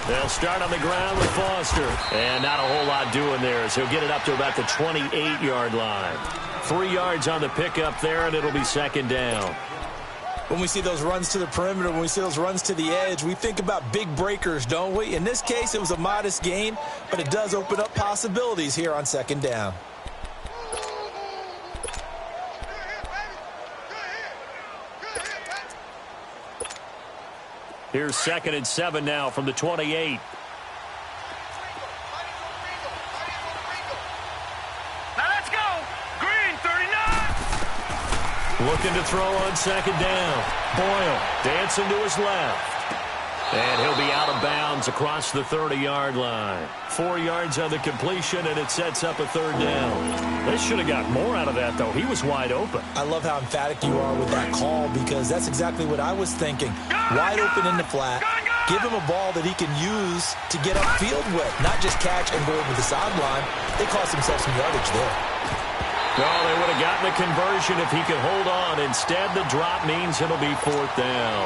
They'll start on the ground with Foster. And not a whole lot doing there as he'll get it up to about the 28-yard line. 3 yards on the pickup there, and it'll be second down. When we see those runs to the perimeter, when we see those runs to the edge, we think about big breakers, don't we? In this case, it was a modest gain, but it does open up possibilities here on second down. Here's 2nd and 7 now from the 28. Now let's go. Green, 39. Looking to throw on second down. Boyle dancing to his left. And he'll be out of bounds across the 30-yard line. 4 yards on the completion, and it sets up a third down. They should have got more out of that, though. He was wide open. I love how emphatic you are with that call because that's exactly what I was thinking. Wide open in the flat. Give him a ball that he can use to get upfield with, not just catch and go over the sideline. They cost themselves some yardage there. No, they would have gotten the conversion if he could hold on. Instead, the drop means it'll be 4th down.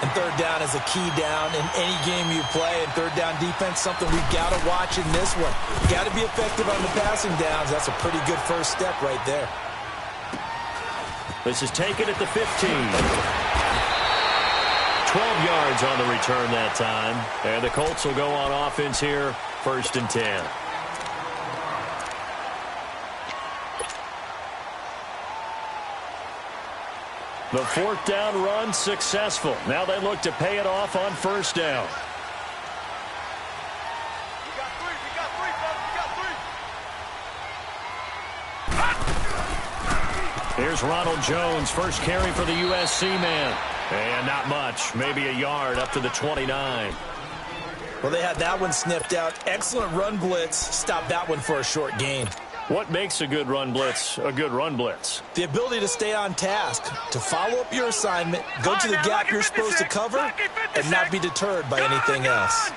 And third down is a key down in any game you play. And third down defense, something we've got to watch in this one. Got to be effective on the passing downs. That's a pretty good first step right there. This is taken at the 15. 12 yards on the return that time. And the Colts will go on offense here, 1st and 10. The 4th down run successful. Now they look to pay it off on 1st down. Here's Ronald Jones, first carry for the USC man. And not much, maybe a yard up to the 29. Well, they had that one sniffed out. Excellent run blitz. Stopped that one for a short gain. What makes a good run blitz a good run blitz? The ability to stay on task, to follow up your assignment, go to the gap you're supposed to cover, and not be deterred by anything else.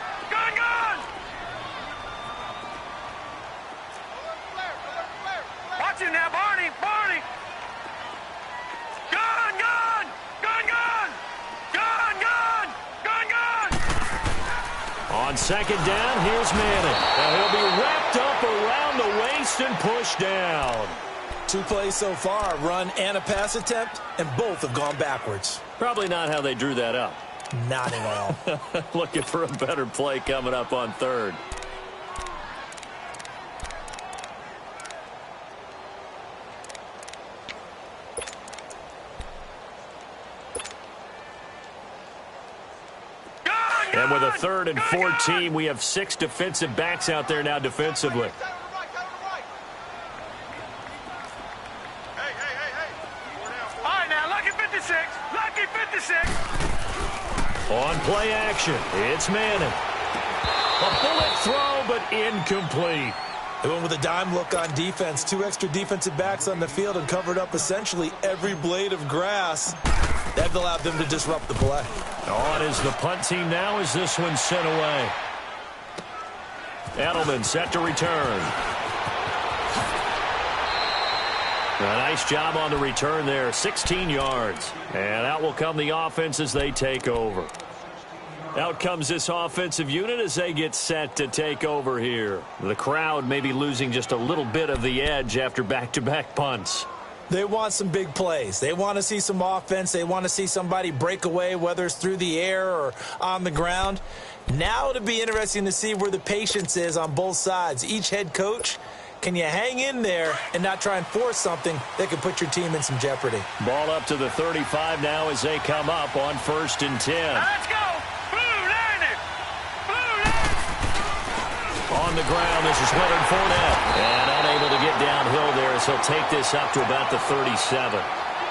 Watch it now, Barney, Barney. Gun, gun, gun, gun, gun, gun, gun, gun. On second down, here's Manning. Now he'll be wrapped up around the waist and pushed down. 2 plays so far, run and a pass attempt, and both have gone backwards. Probably not how they drew that up. Not at all. Looking for a better play coming up on 3rd. And with a 3rd and 14, we have 6 defensive backs out there now defensively. All right, now, lucky 56. Lucky 56. On play action, it's Manning. A bullet throw, but incomplete. They went with a dime look on defense. 2 extra defensive backs on the field and covered up essentially every blade of grass. That allowed them to disrupt the play. On is the punt team now as this one's sent away. Edelman set to return. A nice job on the return there, 16 yards. And out will come the offense as they take over. Out comes this offensive unit as they get set to take over here. The crowd may be losing just a little bit of the edge after back-to-back punts. They want some big plays. They want to see some offense. They want to see somebody break away, whether it's through the air or on the ground. Now it'll be interesting to see where the patience is on both sides. Each head coach, can you hang in there and not try and force something that could put your team in some jeopardy? Ball up to the 35 now as they come up on 1st and 10. Now let's go. Blue Lightning. Blue Lightning. On the ground, this is Leonard Fournette. And unable to get downhill there as he'll take this up to about the 37.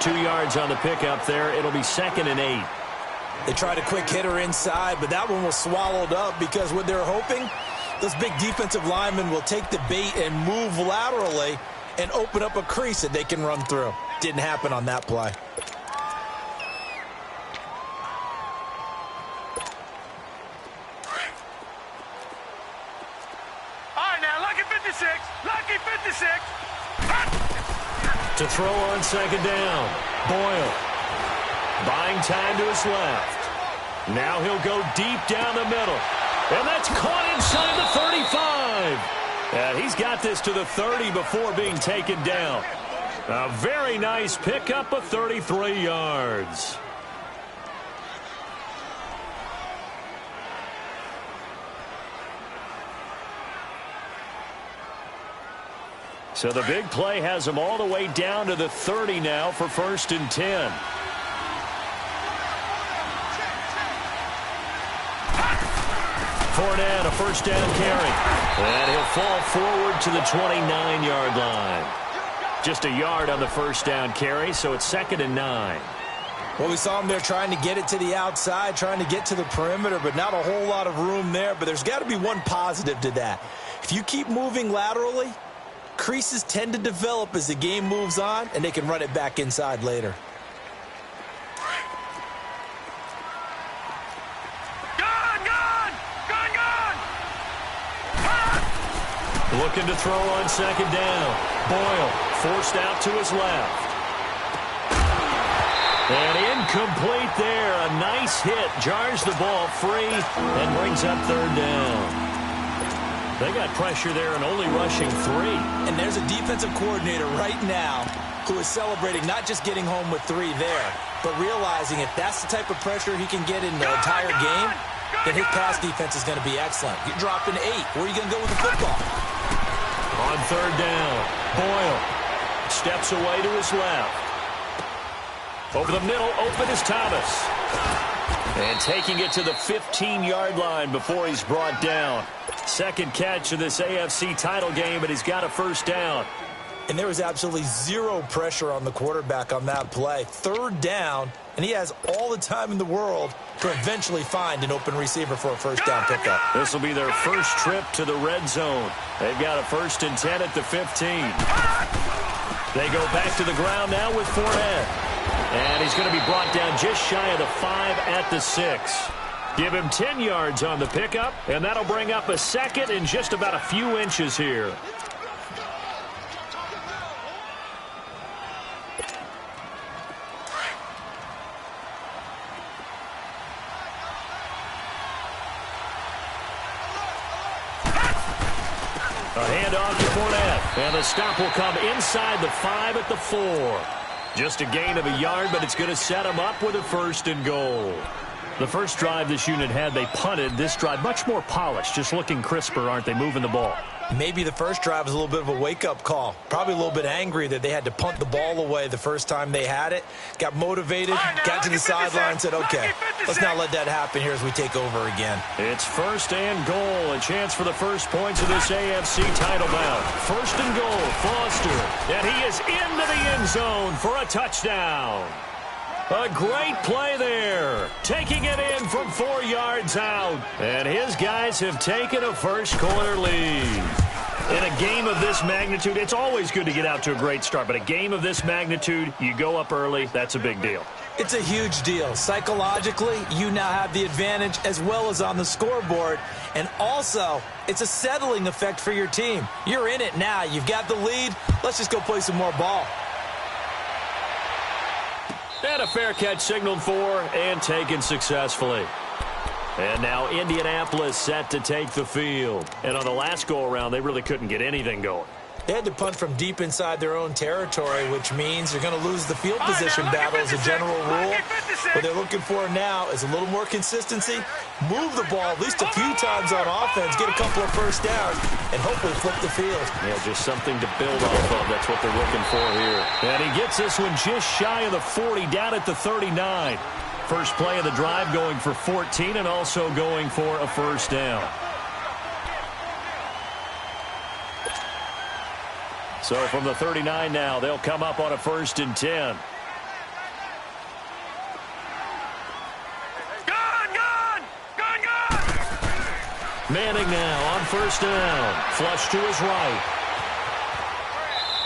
2 yards on the pickup there. It'll be 2nd and 8. They tried a quick hitter inside, but that one was swallowed up because what they're hoping, those big defensive linemen will take the bait and move laterally and open up a crease that they can run through. Didn't happen on that play. All right, now, lucky 56. Lucky 56. To throw on second down. Boyle. Buying time to his left. Now he'll go deep down the middle. And that's caught inside the 35. And he's got this to the 30 before being taken down. A very nice pickup of 33 yards. So the big play has him all the way down to the 30 now for 1st and 10. Fournette, a first down carry. And he'll fall forward to the 29-yard line. Just a yard on the first down carry, so it's 2nd and 9. Well, we saw him there trying to get it to the outside, trying to get to the perimeter, but not a whole lot of room there. But there's got to be one positive to that. If you keep moving laterally, creases tend to develop as the game moves on, and they can run it back inside later. Looking to throw on 2nd down. Boyle forced out to his left. And incomplete there. A nice hit. Jars the ball free and brings up 3rd down. They got pressure there and only rushing 3. And there's a defensive coordinator right now who is celebrating not just getting home with 3 there, but realizing if that's the type of pressure he can get in the entire game, then his pass defense is going to be excellent. You're dropping 8. Where are you going to go with the football? On 3rd down, Boyle steps away to his left. Over the middle, open is Thomas. And taking it to the 15-yard line before he's brought down. 2nd catch of this AFC title game, and he's got a 1st down. And there was absolutely zero pressure on the quarterback on that play. 3rd down, and he has all the time in the world to eventually find an open receiver for a 1st down pickup. This will be their first trip to the red zone. They've got a 1st and 10 at the 15. They go back to the ground now with Fournette. And he's going to be brought down just shy of the 5 at the 6. Give him 10 yards on the pickup, and that'll bring up a 2nd and just about a few inches here. A handoff to Fournette, and the stop will come inside the 5 at the 4. Just a gain of a yard, but it's going to set him up with a 1st and goal. The first drive this unit had, they punted. This drive, much more polished, just looking crisper, aren't they, moving the ball? Maybe the first drive was a little bit of a wake-up call. Probably a little bit angry that they had to punt the ball away the first time they had it. Got motivated, got to the sideline, and said, okay, let's not let that happen here as we take over again. It's 1st and goal, a chance for the first points of this AFC title bout. 1st and goal, Foster, and he is into the end zone for a touchdown. A great play there, taking it in from 4 yards out. And his guys have taken a first-quarter lead. In a game of this magnitude, it's always good to get out to a great start. But a game of this magnitude, you go up early, that's a big deal. It's a huge deal. Psychologically, you now have the advantage as well as on the scoreboard. And also, it's a settling effect for your team. You're in it now. You've got the lead. Let's just go play some more ball. And a fair catch signaled for and taken successfully. And now Indianapolis set to take the field. And on the last go-around, they really couldn't get anything going. They had to punt from deep inside their own territory, which means they're going to lose the field position battle as a general rule. What they're looking for now is a little more consistency, move the ball at least a few times on offense, get a couple of first downs, and hopefully flip the field. Yeah, just something to build off of. That's what they're looking for here. And he gets this one just shy of the 40, down at the 39. First play of the drive going for 14 and also going for a first down. So from the 39 now, they'll come up on a 1st and 10. Manning now on 1st down. Flush to his right.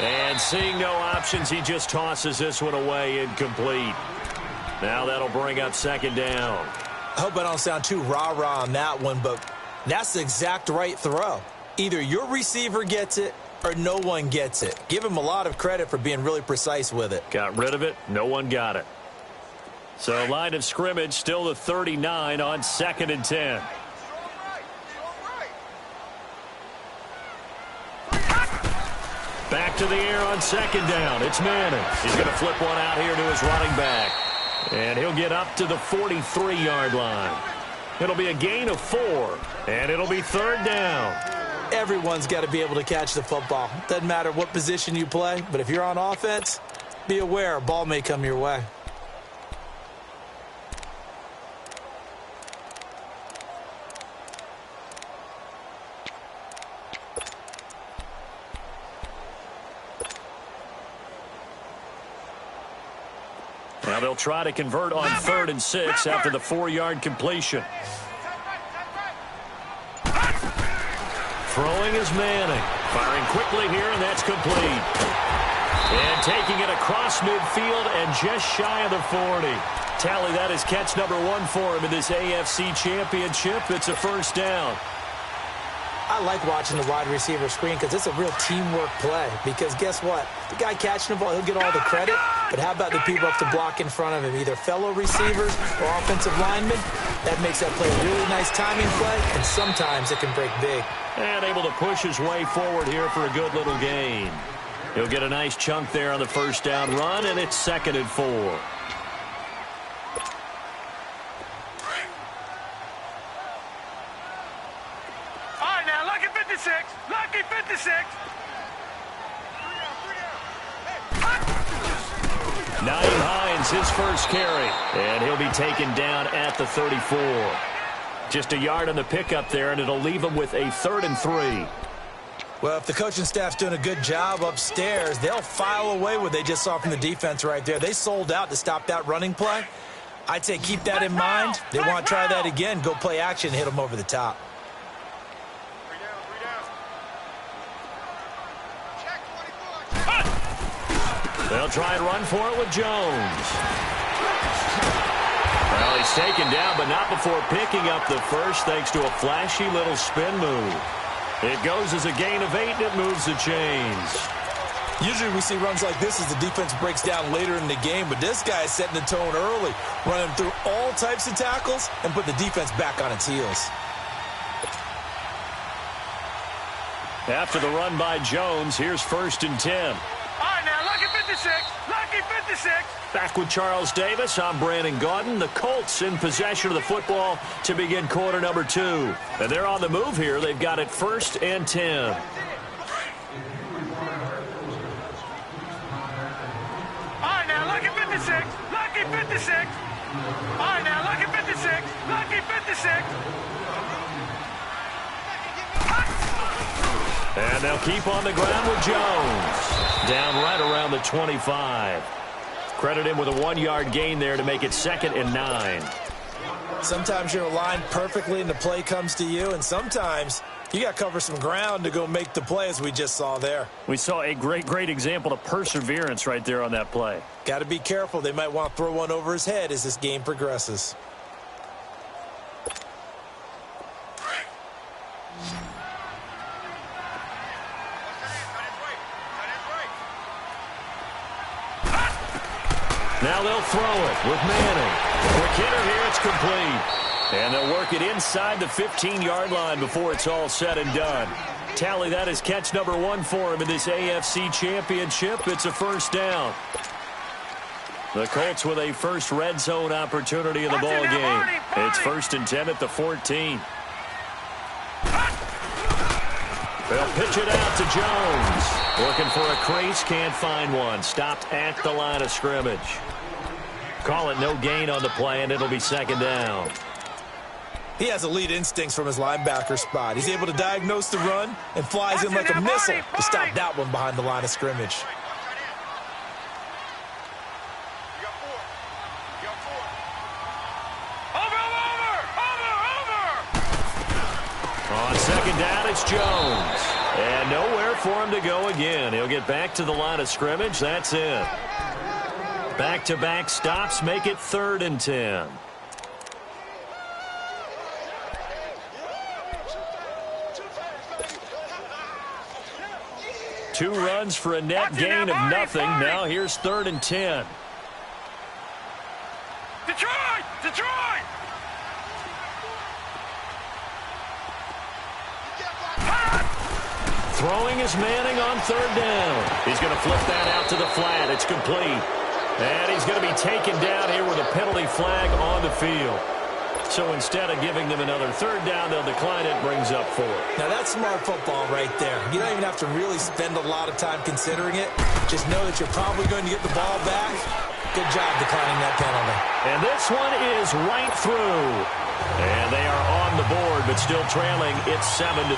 And seeing no options, he just tosses this one away, incomplete. Now that'll bring up 2nd down. I hope I don't sound too rah-rah on that one, but that's the exact right throw. Either your receiver gets it or no one gets it. Give him a lot of credit for being really precise with it. Got rid of it. No one got it. So line of scrimmage still the 39 on 2nd and 10. Back to the air on 2nd down. It's Manning. He's going to flip one out here to his running back. And he'll get up to the 43-yard line. It'll be a gain of 4, and it'll be 3rd down. Everyone's got to be able to catch the football. Doesn't matter what position you play, but if you're on offense, be aware a ball may come your way. Now they'll try to convert on 3rd and 6 after the 4-yard completion. Throwing is Manning. Firing quickly here, and that's complete. And taking it across midfield and just shy of the 40. Tally, that is catch number 1 for him in this AFC Championship. It's a 1st down. I like watching the wide receiver screen because it's a real teamwork play. Because guess what? The guy catching the ball, he'll get all the credit. But how about the people up to block in front of him? Either fellow receivers or offensive linemen. That makes that play a really nice timing play. And sometimes it can break big. And able to push his way forward here for a good little gain. He'll get a nice chunk there on the 1st down run, and it's 2nd and 4. Lucky 56. Nyheim Hines, his first carry. And he'll be taken down at the 34. Just a yard on the pickup there, and it'll leave him with a 3rd and 3. Well, if the coaching staff's doing a good job upstairs, they'll file away what they just saw from the defense right there. They sold out to stop that running play. I'd say keep that in mind. They want to try that again. Go play action, hit them over the top. They'll try and run for it with Jones. Well, he's taken down, but not before picking up the first thanks to a flashy little spin move. It goes as a gain of 8, and it moves the chains. Usually we see runs like this as the defense breaks down later in the game, but this guy is setting the tone early, running through all types of tackles and put the defense back on its heels. After the run by Jones, here's 1st and 10. All right, now, lucky 56. Lucky 56. Back with Charles Davis, I'm Brandon Gaudin. The Colts in possession of the football to begin quarter number 2. And they're on the move here. They've got it 1st and 10. All right, now, lucky 56. Lucky 56. All right, now, lucky 56. Lucky 56. And they'll keep on the ground with Jones. Down right around the 25. Credit him with a 1-yard gain there to make it 2nd and 9. Sometimes you're aligned perfectly and the play comes to you, and sometimes you got to cover some ground to go make the play, as we just saw there. We saw a great example of perseverance right there on that play. Got to be careful. They might want to throw one over his head as this game progresses. Now they'll throw it with Manning. Quick hitter here, it's complete. And they'll work it inside the 15-yard line before it's all said and done. Tally, that is catch number 1 for him in this AFC Championship. It's a 1st down. The Colts with a first red zone opportunity in the ball game. It's 1st and 10 at the 14. They'll pitch it out to Jones. Looking for a crease, can't find one. Stopped at the line of scrimmage. Call it no gain on the play, and it'll be 2nd down. He has elite instincts from his linebacker spot. He's able to diagnose the run and flies in like a missile to stop that one behind the line of scrimmage. On 2nd down, it's Jones. And nowhere for him to go again. He'll get back to the line of scrimmage. That's it. Back-to-back stops make it 3rd and 10. Two runs for a net gain of nothing. Now here's 3rd and 10. Detroit! Detroit! Throwing is Manning on third down. He's going to flip that out to the flat. It's complete. And he's going to be taken down here with a penalty flag on the field. So instead of giving them another third down, they'll decline it. Brings up 4. Now, that's smart football right there. You don't even have to really spend a lot of time considering it. Just know that you're probably going to get the ball back. Good job declining that penalty. And this one is right through. And they are on the board, but still trailing. It's 7-3.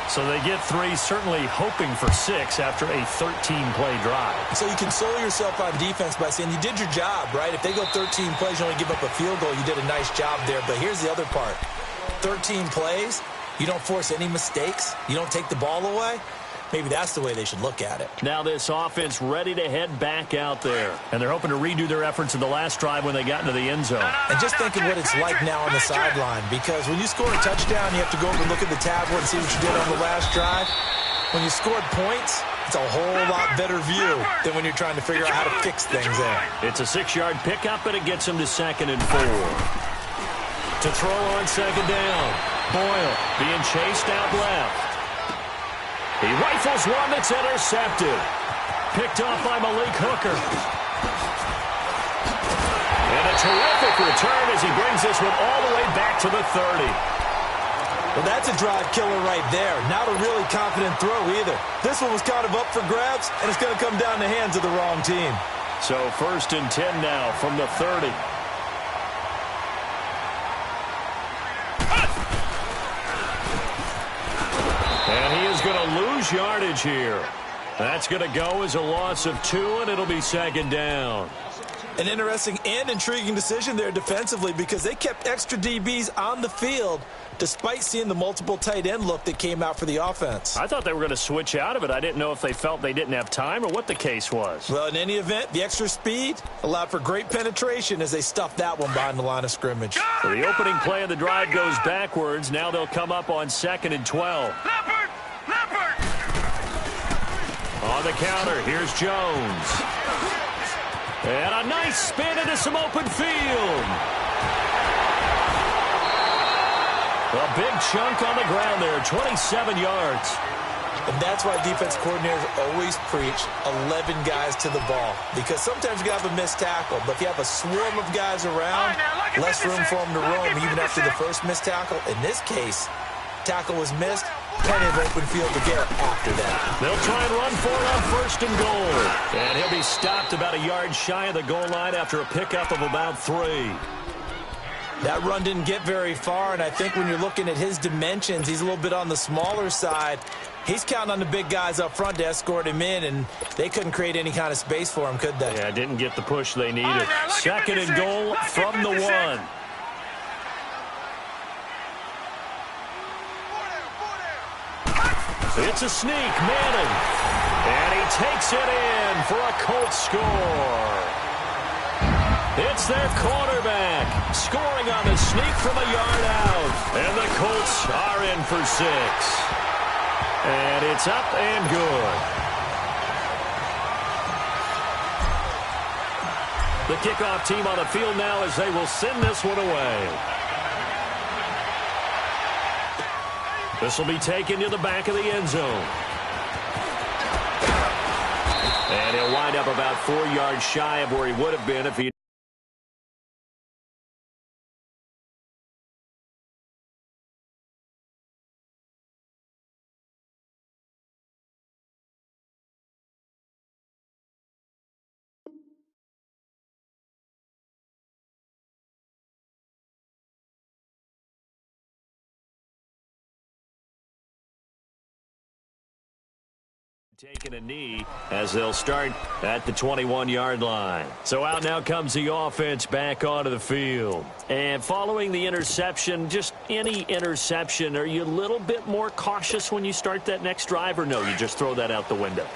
So they get 3, certainly hoping for 6 after a 13-play drive. So you console yourself on defense by saying you did your job, right? If they go 13 plays, you only give up a field goal, you did a nice job there. But here's the other part. 13 plays, you don't force any mistakes, you don't take the ball away. Maybe that's the way they should look at it. Now this offense ready to head back out there. And they're hoping to redo their efforts in the last drive when they got into the end zone. And just think of what it's like now on the sideline. Because when you score a touchdown, you have to go over and look at the tablet and see what you did on the last drive. When you scored points, it's a whole lot better view than when you're trying to figure out how to fix things there. It's a 6-yard pickup, and it gets him to 2nd and 4. To throw on 2nd down. Boyle being chased out left. He rifles one that's intercepted. Picked off by Malik Hooker. And a terrific return as he brings this one all the way back to the 30. Well, that's a drive killer right there. Not a really confident throw either. This one was kind of up for grabs, and it's going to come down the hands of the wrong team. So 1st and 10 now from the 30. And he is going to lose yardage here. That's going to go as a loss of 2, and it'll be 2nd down. An interesting and intriguing decision there defensively because they kept extra DBs on the field despite seeing the multiple tight end look that came out for the offense. I thought they were going to switch out of it. I didn't know if they felt they didn't have time or what the case was. Well, in any event, the extra speed allowed for great penetration as they stuffed that one behind the line of scrimmage. So the opening play of the drive goes backwards. Now they'll come up on 2nd and 12. Leopard! Leopard! On the counter, here's Jones. And a nice spin into some open field. A big chunk on the ground there, 27 yards. And that's why defense coordinators always preach 11 guys to the ball. Because sometimes you have a missed tackle, but if you have a swarm of guys around, less room for them to roam even after the first missed tackle. In this case, tackle was missed, plenty of open field to get after that. They'll try and run for it on 1st and goal. And he'll be stopped about a yard shy of the goal line after a pickup of about 3. That run didn't get very far, and I think when you're looking at his dimensions, he's a little bit on the smaller side. He's counting on the big guys up front to escort him in, and they couldn't create any kind of space for him, could they? Yeah, didn't get the push they needed. 2nd and goal from the 1. It's a sneak, Manning. And he takes it in for a Colts score. It's their quarterback scoring on the sneak from a yard out. And the Colts are in for 6. And it's up and good. The kickoff team on the field now as they will send this one away. This will be taken to the back of the end zone. And he'll wind up about 4 yards shy of where he would have been if he taking a knee as they'll start at the 21-yard line. So out now comes the offense back onto the field. And following the interception, just any interception, are you a little bit more cautious when you start that next drive, or no, you just throw that out the window?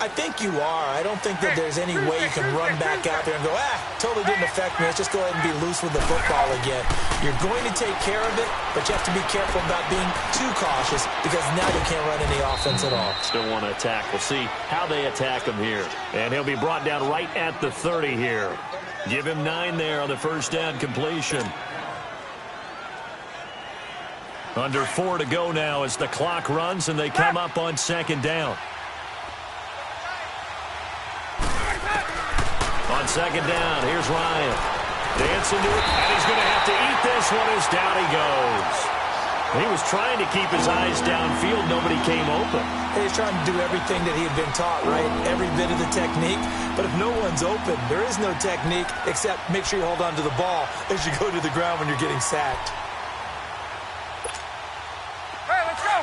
I think you are. I don't think that there's any way you can run back out there and go, totally didn't affect me. Let's just go ahead and be loose with the football again. You're going to take care of it, but you have to be careful about being too cautious because now you can't run any offense at all. Still want to attack. We'll see how they attack him here. And he'll be brought down right at the 30 here. Give him 9 there on the first down completion. Under 4 to go now as the clock runs and they come up on second down. On second down, here's Ryan. Dancing to it, and he's going to have to eat this one as down he goes. He was trying to keep his eyes downfield. Nobody came open. He's trying to do everything that he had been taught, right? Every bit of the technique. But if no one's open, there is no technique except make sure you hold on to the ball as you go to the ground when you're getting sacked. Hey, let's go!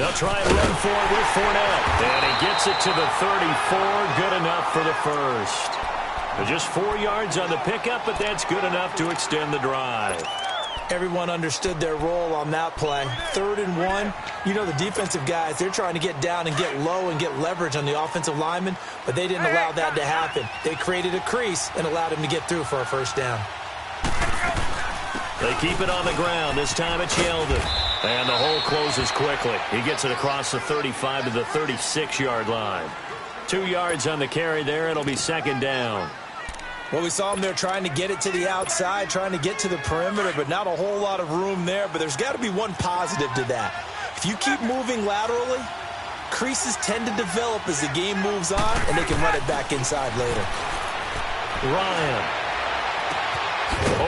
They'll try and run for it with Fournette. And he gets it to the 34. Good enough for the first. Just 4 yards on the pickup, but that's good enough to extend the drive. Everyone understood their role on that play. 3rd and 1. You know the defensive guys, they're trying to get down and get low and get leverage on the offensive lineman, but they didn't allow that to happen. They created a crease and allowed him to get through for a first down. They keep it on the ground. This time it's Yeldon. And the hole closes quickly. He gets it across the 35 to the 36-yard line. 2 yards on the carry there. It'll be second down. Well, we saw him there trying to get it to the outside, trying to get to the perimeter, but not a whole lot of room there. But there's got to be one positive to that. If you keep moving laterally, creases tend to develop as the game moves on, and they can run it back inside later. Ryan.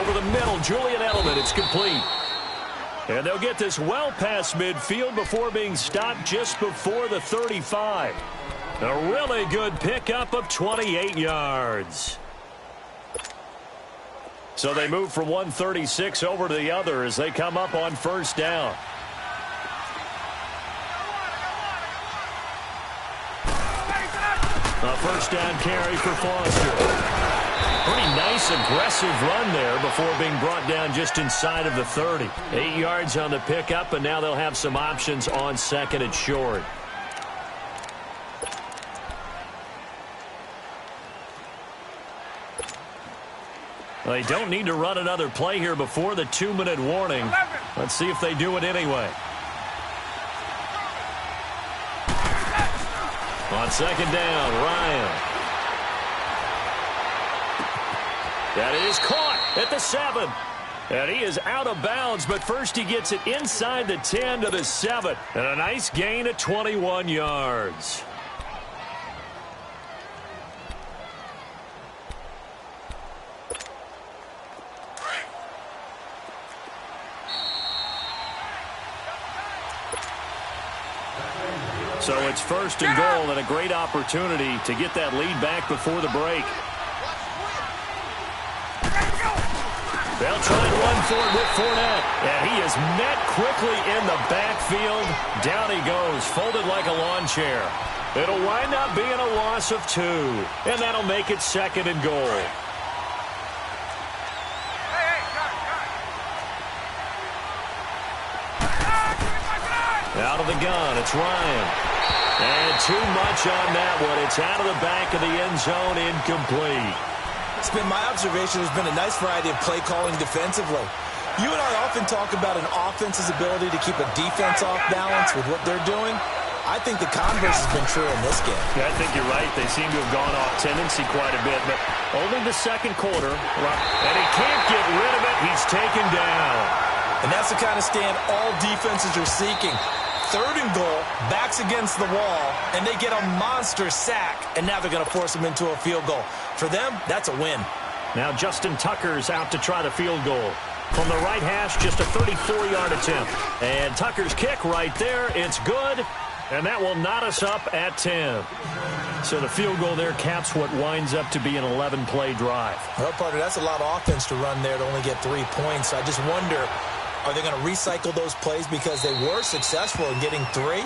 Over the middle, Julian Edelman. It's complete. And they'll get this well past midfield before being stopped just before the 35. A really good pickup of 28 yards. So they move from 136 over to the other as they come up on first down. A first down carry for Foster. Pretty nice, aggressive run there before being brought down just inside of the 30. 8 yards on the pickup, and now they'll have some options on second and short. They don't need to run another play here before the 2-minute warning. Let's see if they do it anyway. On second down, Ryan. That is caught at the 7. And he is out of bounds, but first he gets it inside the 10 to the 7. And a nice gain of 21 yards. So it's first and goal and a great opportunity to get that lead back before the break. They'll try and run for it with Fournette. And he is met quickly in the backfield. Down he goes, folded like a lawn chair. It'll wind up being a loss of 2. And that'll make it second and goal. Out of the gun, it's Ryan. And too much on that one. It's out of the back of the end zone, incomplete. It's been my observation there's been a nice variety of play calling defensively. You and I often talk about an offense's ability to keep a defense off balance with what they're doing. I think the converse has been true in this game. Yeah, I think you're right. They seem to have gone off tendency quite a bit, but only the second quarter. And he can't get rid of it. He's taken down. And that's the kind of stand all defenses are seeking. 3rd and goal, backs against the wall, and they get a monster sack, and now they're going to force them into a field goal. For them, that's a win. Now Justin Tucker's out to try the field goal. From the right hash, just a 34-yard attempt. And Tucker's kick right there, it's good, and that will knot us up at 10. So the field goal there caps what winds up to be an 11-play drive. Well, partner, that's a lot of offense to run there to only get 3 points. I just wonder, are they going to recycle those plays because they were successful in getting 3?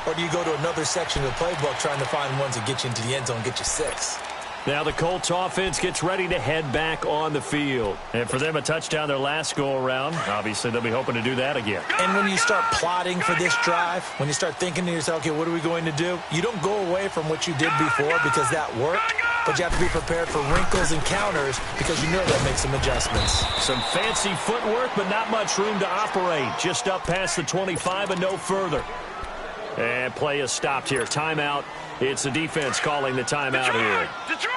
Or do you go to another section of the playbook trying to find ones that get you into the end zone and get you 6? Now the Colts offense gets ready to head back on the field. And for them, a touchdown their last go-around. Obviously, they'll be hoping to do that again. And when you start plotting for this drive, when you start thinking to yourself, okay, what are we going to do? You don't go away from what you did before because that worked. But you have to be prepared for wrinkles and counters because you know they'll make some adjustments. Some fancy footwork, but not much room to operate. Just up past the 25 and no further. And play is stopped here. Timeout. It's the defense calling the timeout here.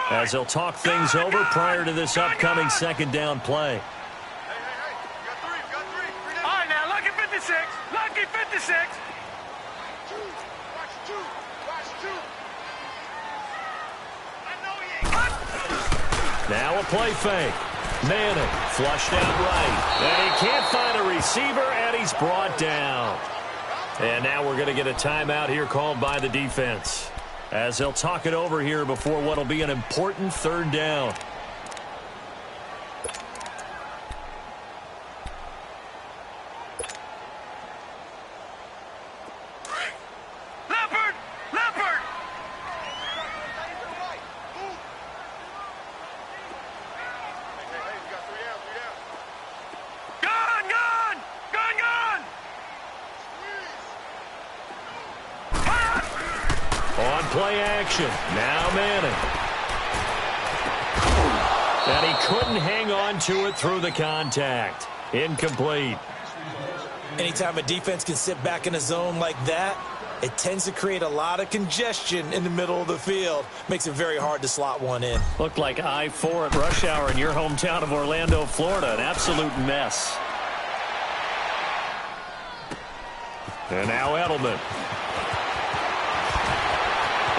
As they'll talk things over prior to this upcoming second down play. All right, now, lucky 56. Lucky 56. Now a play fake. Manning flushed out right. And he can't find a receiver, and he's brought down. And now we're going to get a timeout here called by the defense, as they'll talk it over here before what will be an important third down. Leopard! Leopard! Gone! Gone! Gone! Gone! On play action. Now Manning. And he couldn't hang on to it through the contact. Incomplete. Anytime a defense can sit back in a zone like that, it tends to create a lot of congestion in the middle of the field. Makes it very hard to slot one in. Looked like I-4 at rush hour in your hometown of Orlando, Florida. An absolute mess. And now Edelman.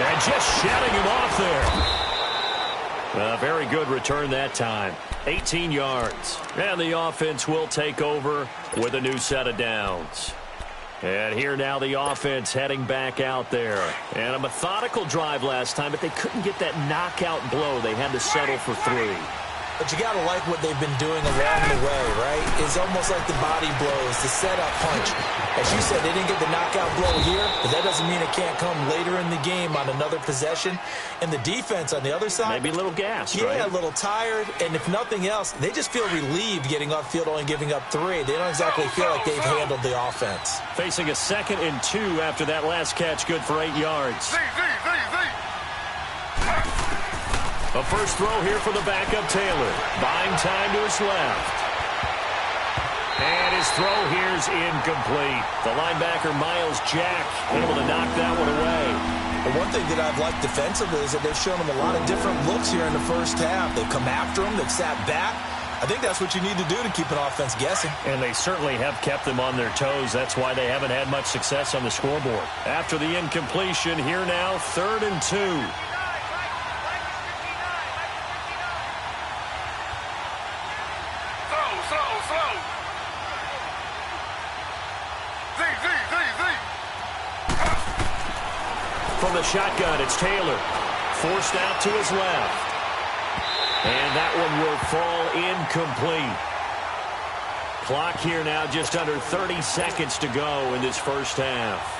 And just shutting him off there. A very good return that time. 18 yards. And the offense will take over with a new set of downs. And here now the offense heading back out there. And a methodical drive last time, but they couldn't get that knockout blow. They had to settle for 3. But you got to like what they've been doing along the way, right? It's almost like the body blows, the setup punch. As you said, they didn't get the knockout blow here, but that doesn't mean it can't come later in the game on another possession. And the defense on the other side, maybe a little gassed, yeah, right? a little tired. And if nothing else, they just feel relieved getting upfield, only giving up 3. They don't exactly feel like they've handled the offense. Facing a 2nd and 2 after that last catch, good for 8 yards. A first throw here for the backup Taylor. Buying time to his left. And his throw here's incomplete. The linebacker, Miles Jack, able to knock that one away. But one thing that I've liked defensively is that they've shown them a lot of different looks here in the first half. They've come after him. They've sat back. I think that's what you need to do to keep an offense guessing. And they certainly have kept them on their toes. That's why they haven't had much success on the scoreboard. After the incompletion, here now, 3rd and 2. From the shotgun, it's Taylor. Forced out to his left. And that one will fall incomplete. Clock here now just under 30 seconds to go in this first half.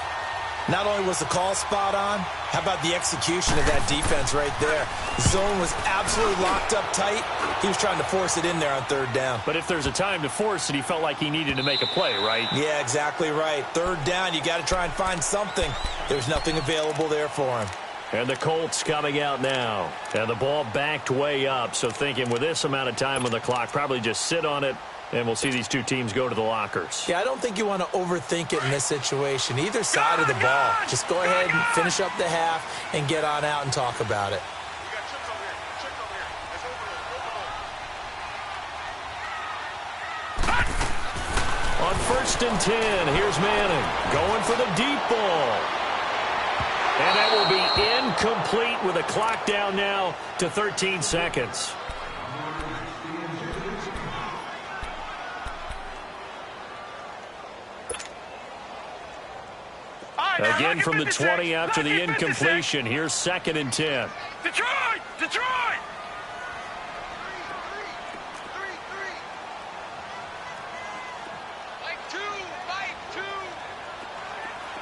Not only was the call spot on, how about the execution of that defense right there? The zone was absolutely locked up tight. He was trying to force it in there on 3rd down. But if there's a time to force it, he felt like he needed to make a play, right? Yeah, exactly right. 3rd down, you got to try and find something. There's nothing available there for him. And the Colts coming out now. And the ball backed way up, so thinking with this amount of time on the clock, probably just sit on it, and we'll see these two teams go to the lockers. Yeah, I don't think you want to overthink it in this situation. Either side of the ball. Just go ahead and finish up the half and get on out and talk about it. On 1st and 10, here's Manning going for the deep ball. And that will be incomplete with a clock down now to 13 seconds. Again from the 20 after the incompletion. Here's 2nd and 10. Detroit! Detroit!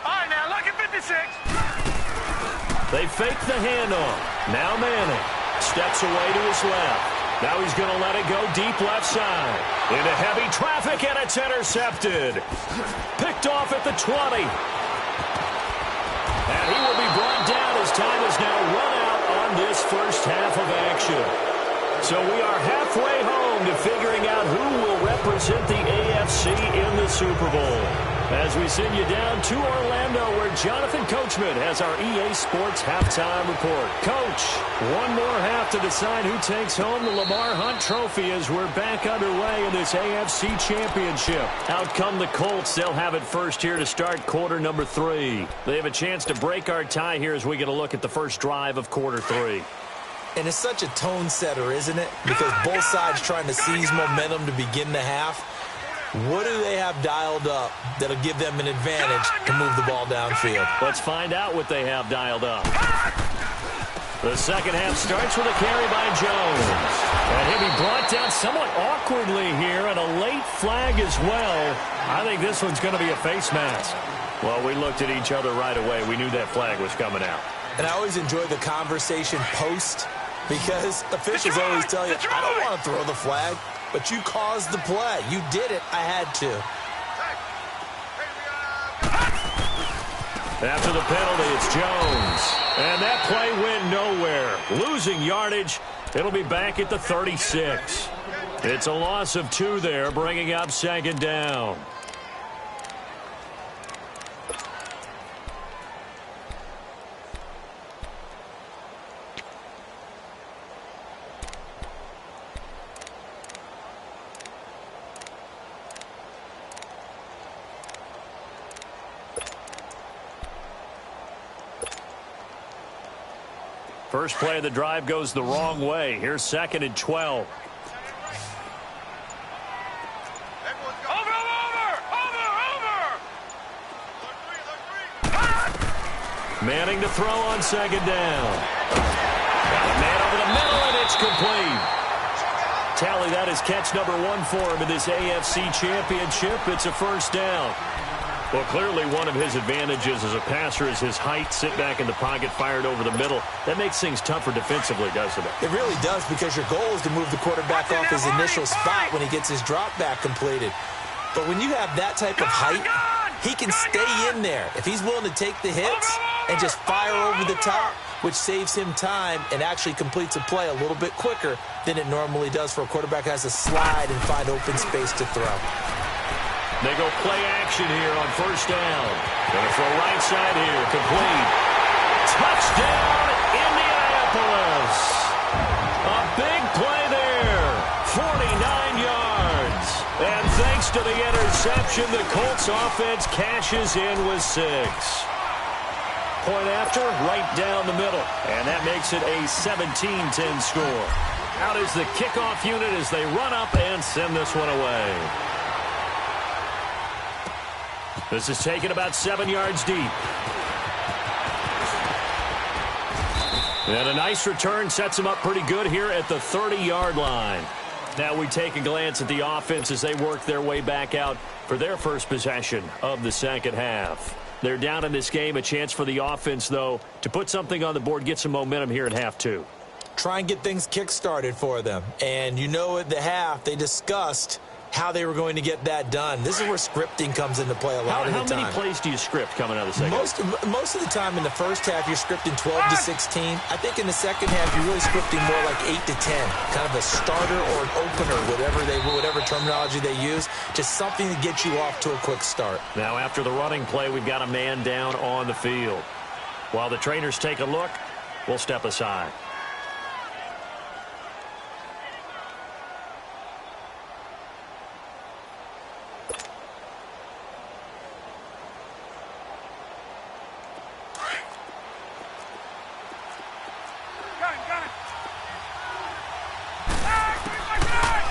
All right, now, lucky 56. They fake the handoff. Now Manning steps away to his left. Now he's going to let it go deep left side. Into heavy traffic, and it's intercepted. Picked off at the 20. And he will be brought down as time is now run out on this first half of action. So we are halfway home to figuring out who will represent the AFC in the Super Bowl. As we send you down to Orlando, where Jonathan Coachman has our EA Sports halftime report. Coach, one more half to decide who takes home the Lamar Hunt Trophy as we're back underway in this AFC Championship. Out come the Colts. They'll have it first here to start quarter number 3. They have a chance to break our tie here as we get a look at the first drive of quarter 3. And it's such a tone setter, isn't it? Because both sides trying to seize momentum to begin the half. What do they have dialed up that'll give them an advantage to move the ball downfield? Let's find out what they have dialed up. The second half starts with a carry by Jones. And he'll be brought down somewhat awkwardly here, and a late flag as well. I think this one's going to be a face mask. Well, we looked at each other right away. We knew that flag was coming out. And I always enjoy the conversation post, because officials always tell you, I don't want to throw the flag. But you caused the play. You did it. I had to. After the penalty, it's Jones. And that play went nowhere. Losing yardage. It'll be back at the 36. It's a loss of 2 there, bringing up second down. First play of the drive goes the wrong way. Here's second and 12. Over. Manning to throw on second down. Got a man over the middle, and it's complete. Tally, that is catch number 1 for him in this AFC Championship. It's a first down. Well, clearly one of his advantages as a passer is his height. Sit back in the pocket, fired over the middle. That makes things tougher defensively, doesn't it? It really does, because your goal is to move the quarterback off his initial spot when he gets his drop back completed. But when you have that type of height, he can stay in there. If he's willing to take the hits and just fire over the top, which saves him time and actually completes a play a little bit quicker than it normally does for a quarterback who has to slide and find open space to throw. They go play action here on first down. Going to throw right side here. Complete. Touchdown, Indianapolis. A big play there. 49 yards. And thanks to the interception, the Colts offense cashes in with 6. Point after, right down the middle. And that makes it a 17-10 score. Out is the kickoff unit as they run up and send this one away. This is taken about 7 yards deep. And a nice return sets him up pretty good here at the 30-yard line. Now we take a glance at the offense as they work their way back out for their first possession of the second half. They're down in this game. A chance for the offense, though, to put something on the board, get some momentum here at half 2. Try and get things kick-started for them. And you know at the half they discussed how they were going to get that done. This is where scripting comes into play a lot of the time. How many plays do you script coming out of the second half? Most of the time in the first half, you're scripting 12 to 16. I think in the second half, you're really scripting more like 8 to 10, kind of a starter or an opener, whatever terminology they use, just something to get you off to a quick start. Now, after the running play, we've got a man down on the field. While the trainers take a look, we'll step aside.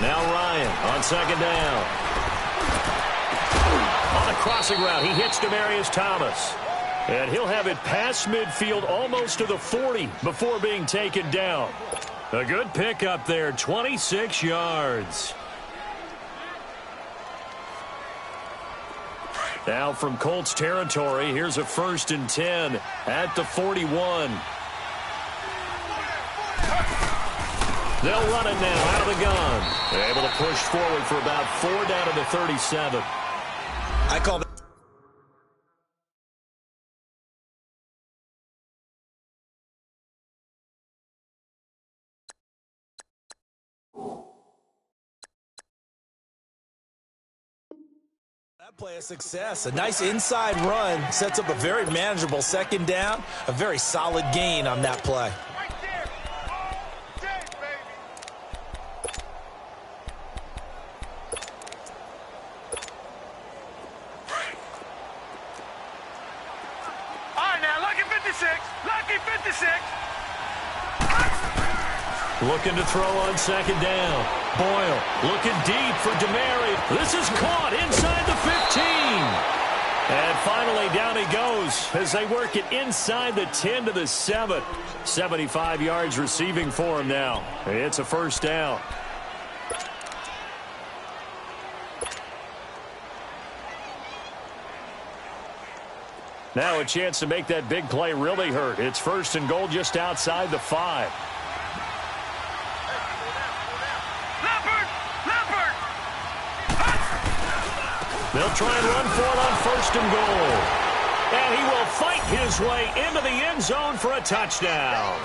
Now Ryan on second down. On a crossing route, he hits Demaryius Thomas. And he'll have it past midfield almost to the 40 before being taken down. A good pickup there, 26 yards. Now from Colts territory, here's a 1st and 10 at the 41. They'll run it now out of the gun. They're able to push forward for about 4 down to the 37. I call that. Play a success. A nice inside run sets up a very manageable second down. A very solid gain on that play. Right there. All day, baby. All right, now, lucky 56. Lucky 56. Looking to throw on second down. Boyle looking deep for Demary. This is caught inside the 15. And finally down he goes as they work it inside the 10 to the 7. 75 yards receiving for him now. It's a first down. Now a chance to make that big play really hurt. It's first and goal just outside the 5. They'll try and run for it on first and goal. And he will fight his way into the end zone for a touchdown.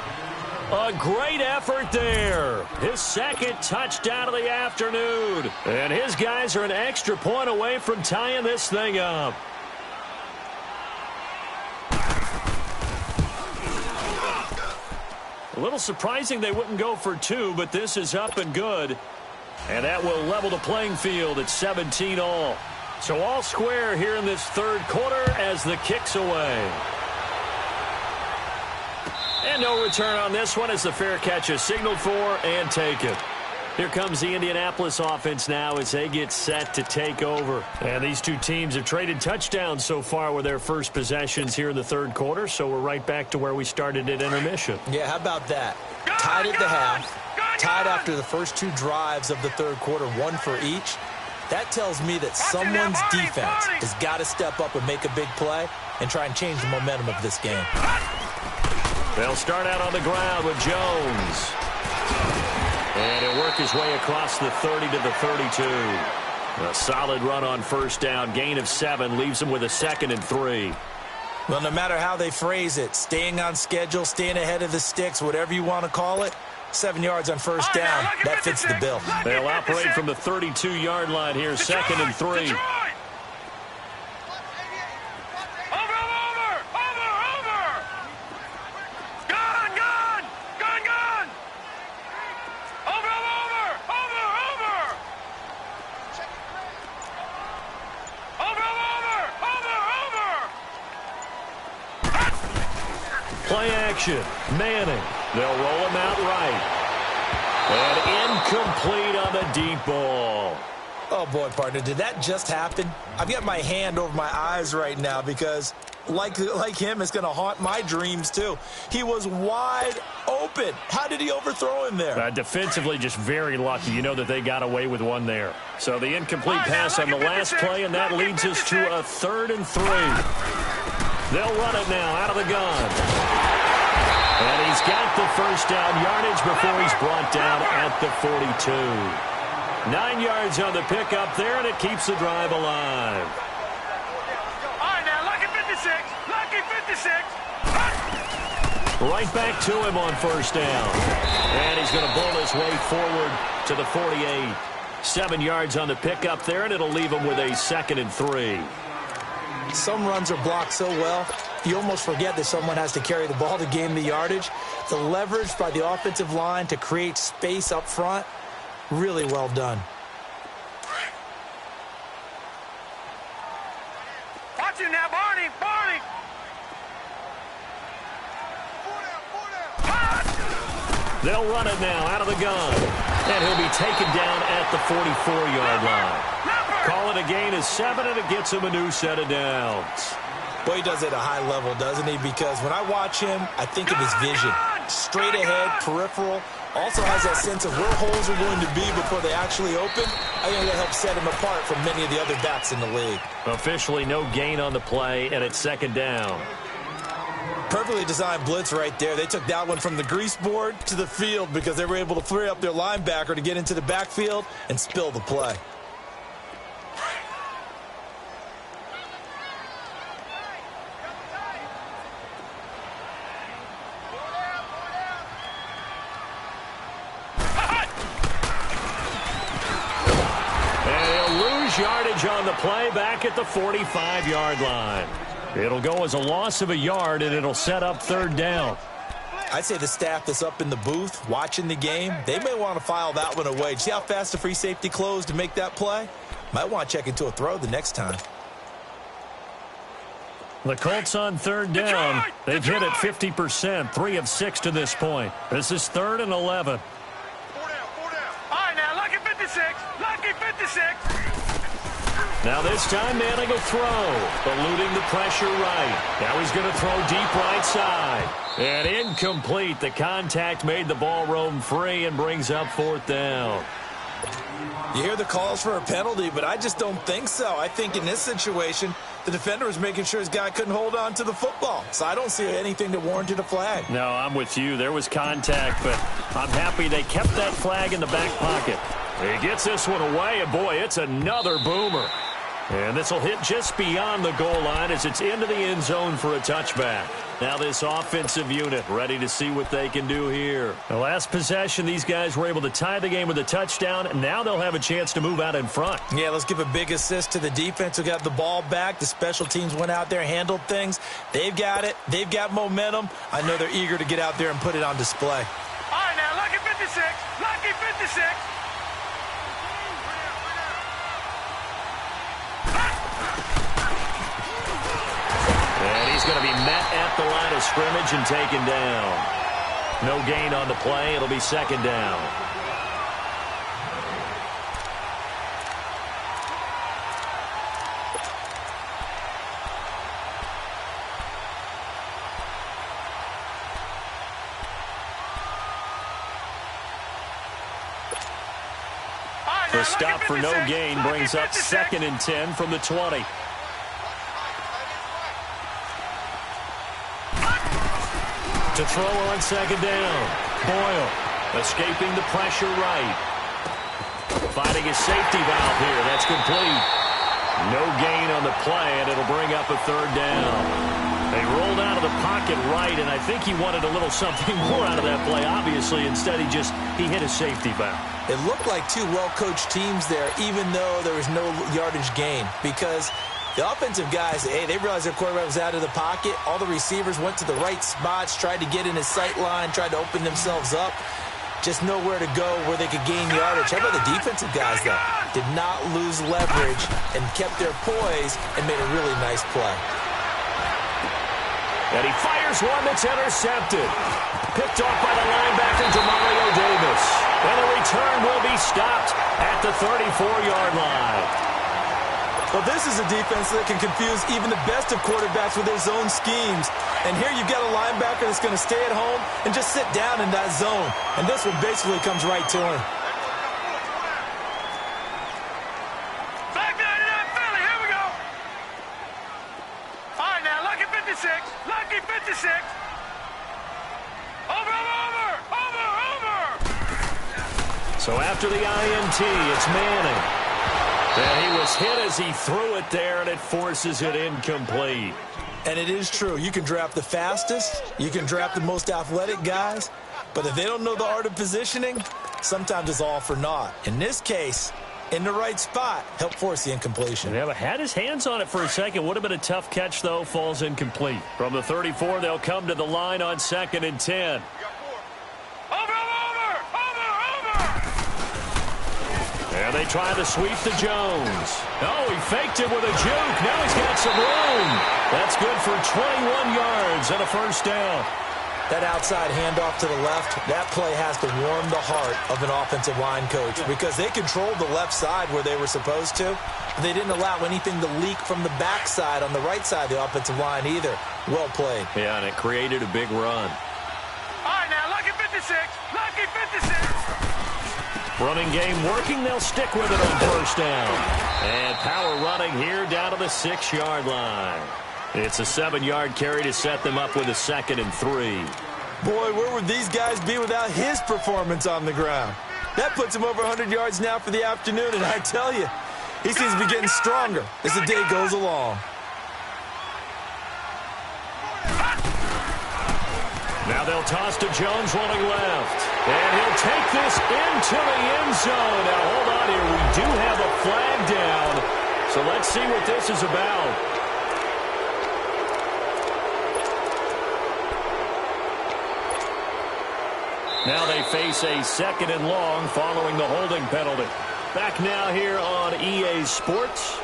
A great effort there. His second touchdown of the afternoon. And his guys are an extra point away from tying this thing up. A little surprising they wouldn't go for 2, but this is up and good. And that will level the playing field at 17 all. So all square here in this third quarter as the kick's away. And no return on this one as the fair catch is signaled for and taken. Here comes the Indianapolis offense now as they get set to take over. And these two teams have traded touchdowns so far with their first possessions here in the third quarter, so we're right back to where we started at intermission. Yeah, how about that? Tied at the half, tied after the first 2 drives of the third quarter, 1 for each. That tells me that someone's defense has got to step up and make a big play and try and change the momentum of this game. They'll start out on the ground with Jones. And he'll work his way across the 30 to the 32. A solid run on first down. Gain of 7 leaves him with a 2nd and 3. Well, no matter how they phrase it, staying on schedule, staying ahead of the sticks, whatever you want to call it, 7 yards on first down, that fits the bill. They'll operate from the 32-yard line here, 2nd and 3. Play action. Manning. They'll roll him out right. And incomplete on the deep ball. Oh, boy, partner, did that just happen? I've got my hand over my eyes right now because, like him, it's going to haunt my dreams, too. He was wide open. How did he overthrow him there? Defensively, just very lucky. You know that they got away with one there. So the incomplete pass on the last play, and that leads us to a 3rd and 3. They'll run it now out of the gun. And he's got the first down yardage before he's brought down at the 42. 9 yards on the pickup there, and it keeps the drive alive. All right, now, lucky 56. Lucky 56. Right back to him on first down. And he's going to bowl his way forward to the 48. 7 yards on the pickup there, and it'll leave him with a 2nd and 3. Some runs are blocked so well, you almost forget that someone has to carry the ball to gain the yardage. The leverage by the offensive line to create space up front, really well done. Watch him now, Barney. Barney. They'll run it now out of the gun. And he'll be taken down at the 44-yard line. Call it a gain of 7, and it gets him a new set of downs. Boy, he does it at a high level, doesn't he? Because when I watch him, I think of his vision. Straight ahead, peripheral. Also has that sense of where holes are going to be before they actually open. I think that helps set him apart from many of the other backs in the league. Officially no gain on the play, and it's 2nd down. Perfectly designed blitz right there. They took that one from the grease board to the field because they were able to free up their linebacker to get into the backfield and spill the play. yardage on the play back at the 45-yard line. It'll go as a loss of a yard, and it'll set up third down. I'd say the staff that's up in the booth watching the game, they may want to file that one away. See how fast the free safety closed to make that play? Might want to check into a throw the next time. The Colts on third down. They've hit it 50%, 3 of 6 to this point. This is 3rd and 11. 4 down. All right, now, lucky 56. Lucky 56. Now this time Manning will throw, eluding the pressure right. Now he's going to throw deep right side. And incomplete. The contact made the ball roam free and brings up 4th down. You hear the calls for a penalty, but I just don't think so. I think in this situation, the defender was making sure his guy couldn't hold on to the football. So I don't see anything that warranted a flag. No, I'm with you. There was contact, but I'm happy they kept that flag in the back pocket. He gets this one away, and boy, it's another boomer. And this will hit just beyond the goal line as it's into the end zone for a touchback. Now this offensive unit ready to see what they can do here. The last possession, these guys were able to tie the game with a touchdown, and now they'll have a chance to move out in front. Yeah, let's give a big assist to the defense who got the ball back. The special teams went out there, handled things. They've got it. They've got momentum. I know they're eager to get out there and put it on display. All right, now, lucky 56. Lucky 56. And he's going to be met at the line of scrimmage and taken down. No gain on the play. It'll be 2nd down. The stop for no gain brings up 2nd and 10 from the 20. To throw on 2nd down. Boyle escaping the pressure right. Finding his safety valve here. That's complete. No gain on the play, and it'll bring up a 3rd down. They rolled out of the pocket right, and I think he wanted a little something more out of that play, obviously. Instead, he hit his safety valve. It looked like two well-coached teams there, even though there was no yardage gain, because the offensive guys, hey, they realized their quarterback was out of the pocket. All the receivers went to the right spots, tried to get in his sight line, tried to open themselves up. Just nowhere to go where they could gain yardage. How about the defensive guys, though? Did not lose leverage and kept their poise and made a really nice play. And he fires one that's intercepted. Picked off by the linebacker, Demario Davis. And the return will be stopped at the 34-yard line. Well, this is a defense that can confuse even the best of quarterbacks with their zone schemes. And here you've got a linebacker that's going to stay at home and just sit down in that zone. And this one basically comes right to him. Back 99 Philly, here we go. All right, now, lucky 56. Lucky 56. Over. So after the INT, it's Manning. And he was hit as he threw it there, and it forces it incomplete. And it is true. You can draft the fastest. You can draft the most athletic guys. But if they don't know the art of positioning, sometimes it's all for naught. In this case, in the right spot, helped force the incompletion. Yeah, but had his hands on it for a second. Would have been a tough catch, though. Falls incomplete. From the 34, they'll come to the line on 2nd and 10. And they try to sweep to Jones. Oh, he faked it with a juke. Now he's got some room. That's good for 21 yards and a 1st down. That outside handoff to the left, that play has to warm the heart of an offensive line coach because they controlled the left side where they were supposed to. They didn't allow anything to leak from the backside on the right side of the offensive line either. Well played. Yeah, and it created a big run. All right, now, lucky 56. Lucky 56. Running game working. They'll stick with it on 1st down. And power running here down to the 6-yard line. It's a 7-yard carry to set them up with a 2nd and 3. Boy, where would these guys be without his performance on the ground? That puts him over 100 yards now for the afternoon, and I tell you, he seems to be getting stronger as the day goes along. Now they'll toss to Jones running left. And he'll take this into the end zone. Now hold on here. We do have a flag down. So let's see what this is about. Now they face a 2nd and long following the holding penalty. Back now here on EA Sports.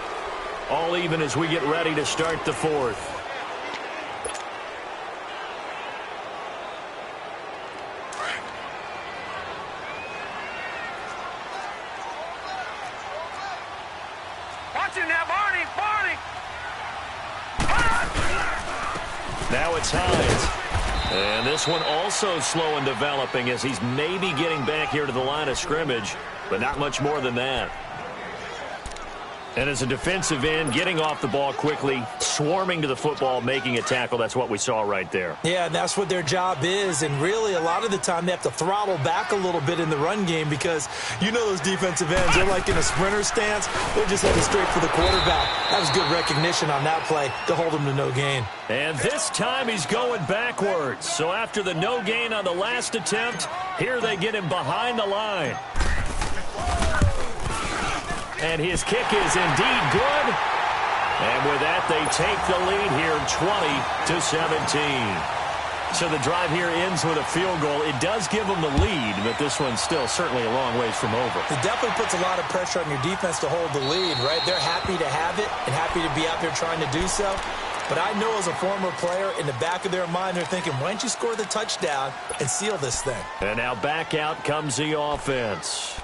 All even as we get ready to start the 4th. Now it's Hines. And this one also slow in developing as he's maybe getting back here to the line of scrimmage, but not much more than that. And as a defensive end, getting off the ball quickly, swarming to the football, making a tackle, that's what we saw right there. Yeah, and that's what their job is. And really, a lot of the time, they have to throttle back a little bit in the run game because you know those defensive ends, they're like in a sprinter stance. They're just heading straight for the quarterback. That was good recognition on that play to hold him to no gain. And this time he's going backwards. So after the no gain on the last attempt, here they get him behind the line. And his kick is indeed good. And with that, they take the lead here 20-17. So the drive here ends with a field goal. It does give them the lead, but this one's still certainly a long ways from over. It definitely puts a lot of pressure on your defense to hold the lead, right? They're happy to have it and happy to be out there trying to do so. But I know as a former player, in the back of their mind, they're thinking, why don't you score the touchdown and seal this thing? And now back out comes the offense.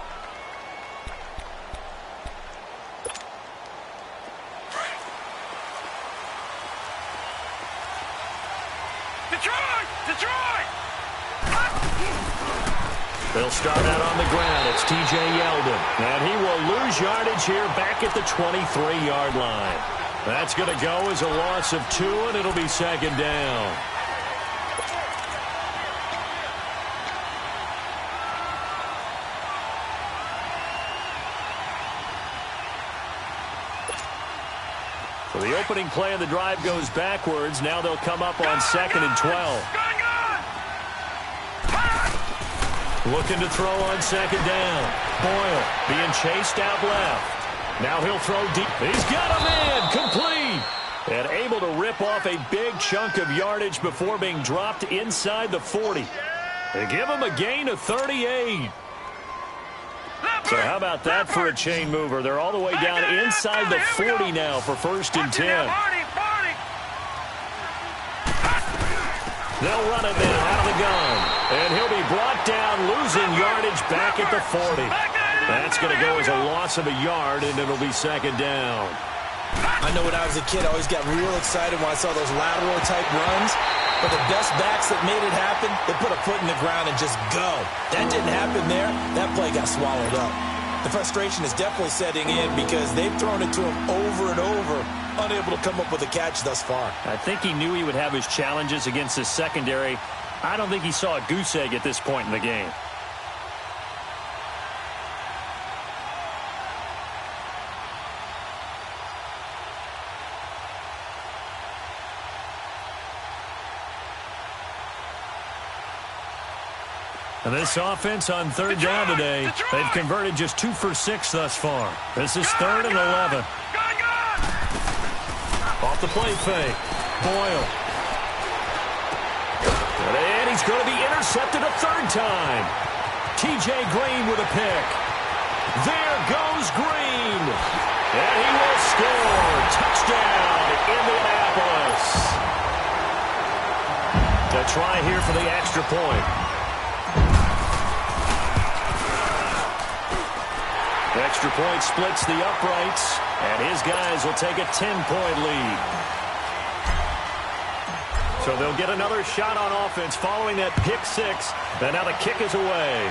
They'll start out on the ground. It's T.J. Yeldon. And he will lose yardage here back at the 23-yard line. That's going to go as a loss of 2, and it'll be 2nd down. So the opening play of the drive goes backwards. Now they'll come up on 2nd and 12. Looking to throw on 2nd down. Boyle being chased out left. Now he'll throw deep. He's got a man complete. And able to rip off a big chunk of yardage before being dropped inside the 40. They give him a gain of 38. So how about that for a chain mover? They're all the way down inside the 40 now for 1st and 10. They'll run it now out of the gun. And he'll be brought down, losing yardage back at the 40. That's going to go as a loss of a yard, and it'll be 2nd down. I know when I was a kid, I always got real excited when I saw those lateral-type runs. But the best backs that made it happen, they put a foot in the ground and just go. That didn't happen there. That play got swallowed up. The frustration is definitely setting in because they've thrown it to him over and over, unable to come up with a catch thus far. I think he knew he would have his challenges against his secondary. I don't think he saw a goose egg at this point in the game. And this offense on 3rd down today, they've converted just 2 for 6 thus far. This is 3rd and 11. Off the play fake. Boyle. And he's going to be intercepted a 3rd time. T.J. Green with a pick. There goes Green. And he will score. Touchdown, Indianapolis. To try here for the extra point. The extra point splits the uprights, and his guys will take a 10-point lead. So they'll get another shot on offense following that pick 6, and now the kick is away.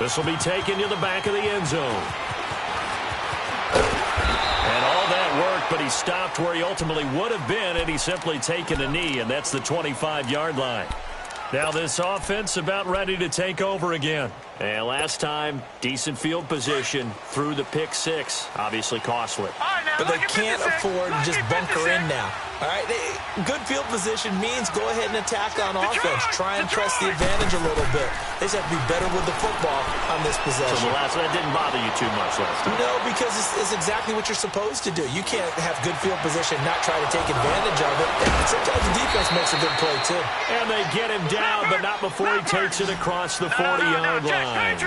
This will be taken to the back of the end zone. And all that worked, but he stopped where he ultimately would have been, and he's simply taken a knee, and that's the 25-yard line. Now this offense about ready to take over again. And last time, decent field position through the pick six. Obviously costly. But they can't afford to just bunker in now. All right, good field position means go ahead and attack on offense. Try and press the advantage a little bit. They just have to be better with the football on this possession. So that didn't bother you too much last time? No, because it's exactly what you're supposed to do. You can't have good field position, not try to take advantage of it. Sometimes the defense makes a good play, too. And they get him down, but not before he takes it across the 40-yard line.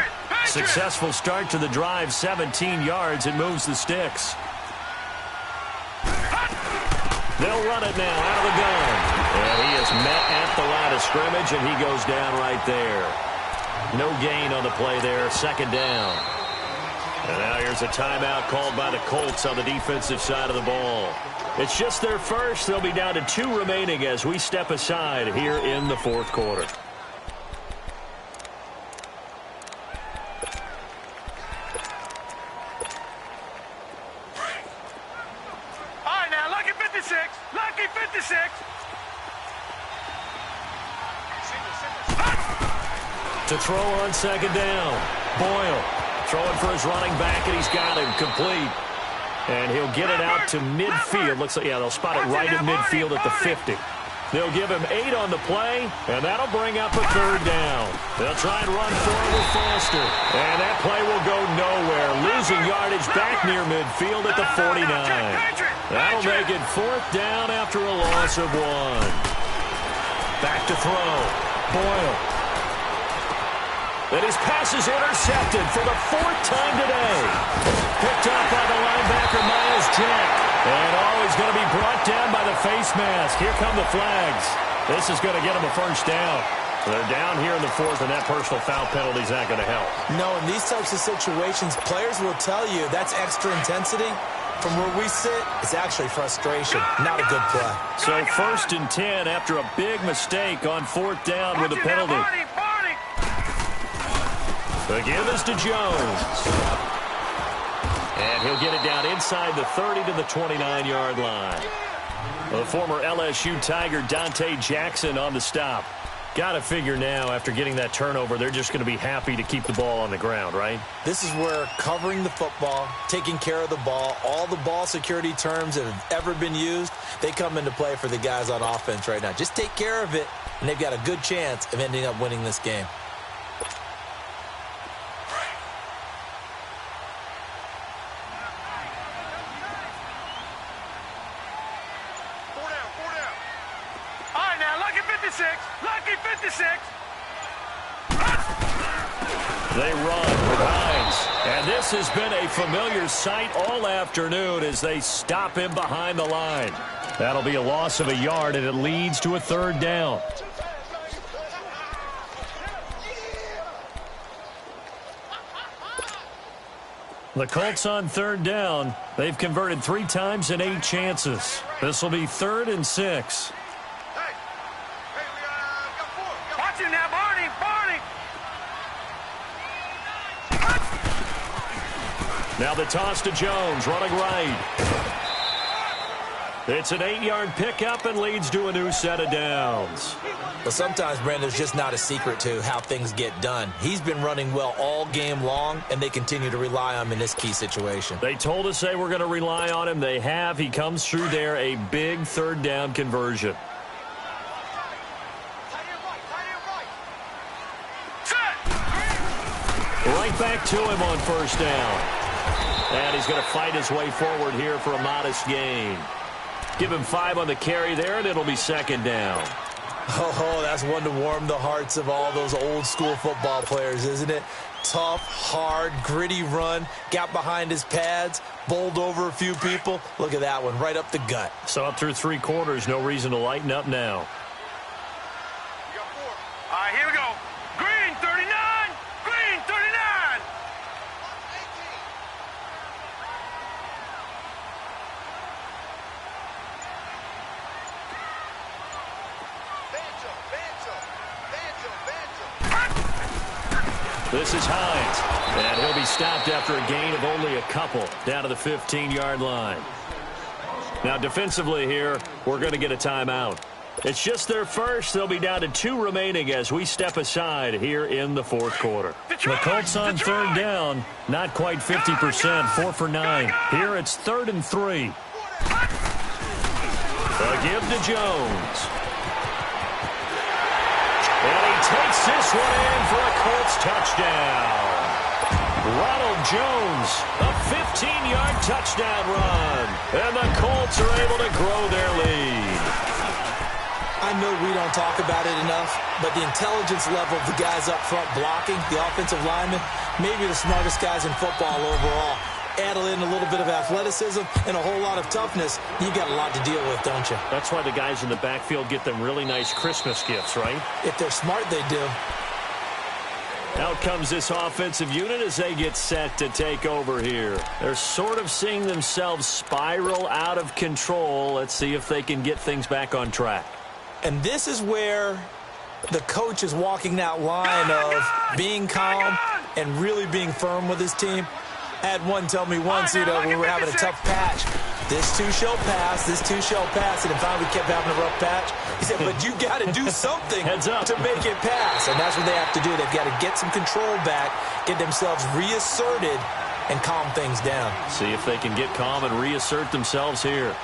Successful start to the drive, 17 yards. It moves the sticks. They'll run it now out of the gun. And he is met at the line of scrimmage, and he goes down right there. No gain on the play there, second down. And now here's a timeout called by the Colts on the defensive side of the ball. It's just their first. They'll be down to 2 remaining as we step aside here in the fourth quarter. Lucky 56. To throw on second down. Boyle throwing for his running back, and he's got him complete. And he'll get it out to midfield. Looks like, yeah, they'll spot it right at midfield at the 50. They'll give him 8 on the play, and that'll bring up a third down. They'll try and run forward with Foster. And that play will go nowhere. Losing yardage back near midfield at the 49. That'll make it fourth down after a loss of 1. Back to throw. Boyle. And his pass is intercepted for the 4th time today. Picked up by the linebacker, Myles Jack. And he's going to be brought down by the face mask. Here come the flags. This is going to get him a first down. They're down here in the 4th, and that personal foul penalty is not going to help. No, in these types of situations, players will tell you that's extra intensity. From where we sit, it's actually frustration, not a good play. So 1st and 10 after a big mistake on 4th down with a penalty. The give is to Jones. And he'll get it down inside the 30 to the 29-yard line. The former LSU Tiger Dante Jackson on the stop. Got to figure now, after getting that turnover, they're just going to be happy to keep the ball on the ground, right? This is where covering the football, taking care of the ball, all the ball security terms that have ever been used, they come into play for the guys on offense right now. Just take care of it, and they've got a good chance of ending up winning this game. Lucky 56. They run with Hines. And this has been a familiar sight all afternoon as they stop him behind the line. That'll be a loss of a yard, and it leads to a third down. The Colts on third down. They've converted 3 times in 8 chances. This will be 3rd and 6. Now the toss to Jones, running right. It's an 8-yard pickup and leads to a new set of downs. Well, sometimes, Brandon, there's just not a secret to how things get done. He's been running well all game long, and they continue to rely on him in this key situation. They told us they were going to rely on him. They have. He comes through there, a big third down conversion. Right back to him on first down. And he's going to fight his way forward here for a modest gain. Give him 5 on the carry there, and it'll be second down. Oh, that's one to warm the hearts of all those old-school football players, isn't it? Tough, hard, gritty run. Got behind his pads, bowled over a few people. Look at that one, right up the gut. So up through 3 quarters, no reason to lighten up now. All right, here we go. Green, 39. Green, 39. This is Hines, and he'll be stopped after a gain of only a couple down to the 15-yard line. Now, defensively here, we're going to get a timeout. It's just their first. They'll be down to 2 remaining as we step aside here in the fourth quarter. The Colts on third down, not quite 50%, 4 for 9. Here it's 3rd and 3. The give to Jones. And he takes this one in for a Colts touchdown. Ronald Jones, a 15-yard touchdown run. And the Colts are able to grow their lead. I know we don't talk about it enough, but the intelligence level of the guys up front blocking, the offensive linemen, maybe the smartest guys in football overall. Add in a little bit of athleticism and a whole lot of toughness, you got a lot to deal with, don't you? That's why the guys in the backfield get them really nice Christmas gifts, right? If they're smart, they do. Out comes this offensive unit as they get set to take over here. They're sort of seeing themselves spiral out of control. Let's see if they can get things back on track. And this is where the coach is walking that line of being calm and really being firm with his team. I had one tell me once, when we were having a tough patch, this too shall pass, this too shall pass, and finally we kept having a rough patch. He said, but you got to do something to make it pass, and that's what they have to do. They've got to get some control back, get themselves reasserted, and calm things down. See if they can get calm and reassert themselves here.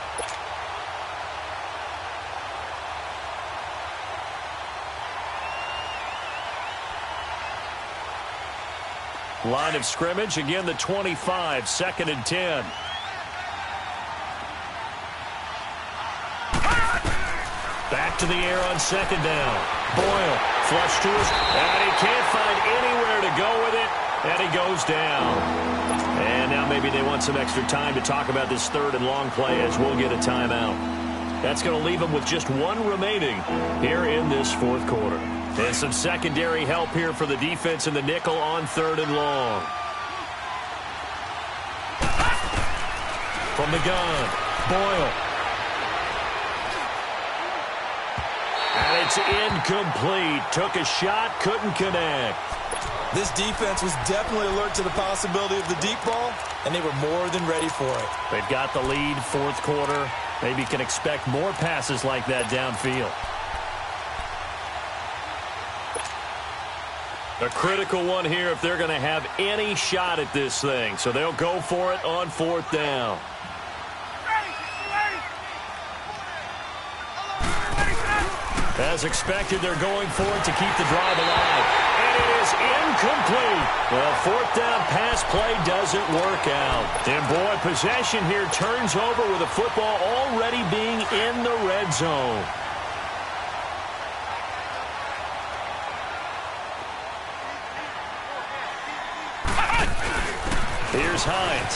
Line of scrimmage, again the 25, 2nd and 10. Back to the air on 2nd down. Boyle, flush to his, and he can't find anywhere to go with it, and he goes down. And now maybe they want some extra time to talk about this 3rd and long play as we'll get a timeout. That's going to leave them with just 1 remaining here in this 4th quarter. And some secondary help here for the defense in the nickel on 3rd and long. From the gun, Boyle. And it's incomplete. Took a shot, couldn't connect. This defense was definitely alert to the possibility of the deep ball, and they were more than ready for it. They've got the lead, 4th quarter. Maybe can expect more passes like that downfield. A critical one here if they're going to have any shot at this thing. So they'll go for it on 4th down. As expected, they're going for it to keep the drive alive. And it is incomplete. Well, 4th down pass play doesn't work out. And boy, possession here turns over with the football already being in the red zone. Here's Hines.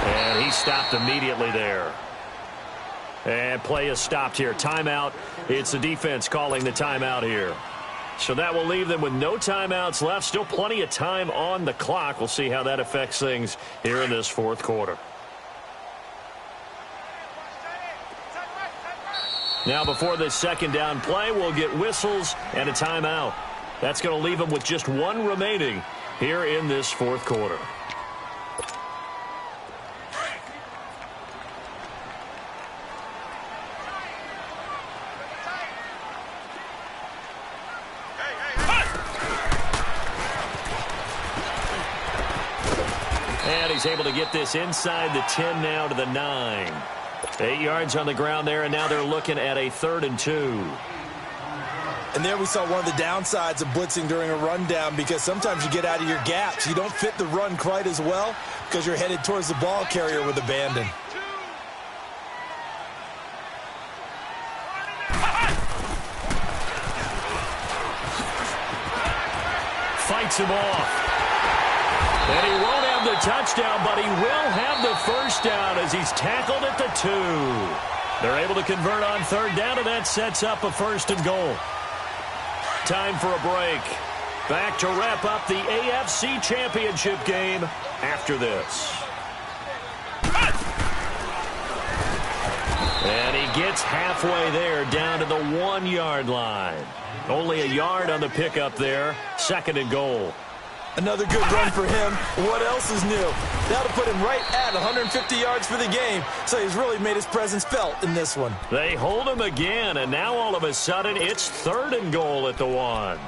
And he stopped immediately there. And play is stopped here. Timeout. It's the defense calling the timeout here. So that will leave them with no timeouts left. Still plenty of time on the clock. We'll see how that affects things here in this 4th quarter. Now before this 2nd down play, we'll get whistles and a timeout. That's going to leave them with just 1 remaining here in this 4th quarter. And he's able to get this inside the 10 now to the 9. 8 yards on the ground there, and now they're looking at a 3rd and 2. And there we saw one of the downsides of blitzing during a rundown, because sometimes you get out of your gaps. You don't fit the run quite as well because you're headed towards the ball carrier with abandon. Fights him off. And he won't have the touchdown, but he will have the 1st down as he's tackled at the 2. They're able to convert on 3rd down, and that sets up a 1st and goal. Time for a break. Back to wrap up the AFC Championship game after this. And he gets halfway there, down to the 1-yard line. Only a yard on the pickup there. 2nd and goal. Another good run for him. What else is new? That'll put him right at 150 yards for the game, so he's really made his presence felt in this one. They hold him again, and now all of a sudden it's 3rd and goal at the 1.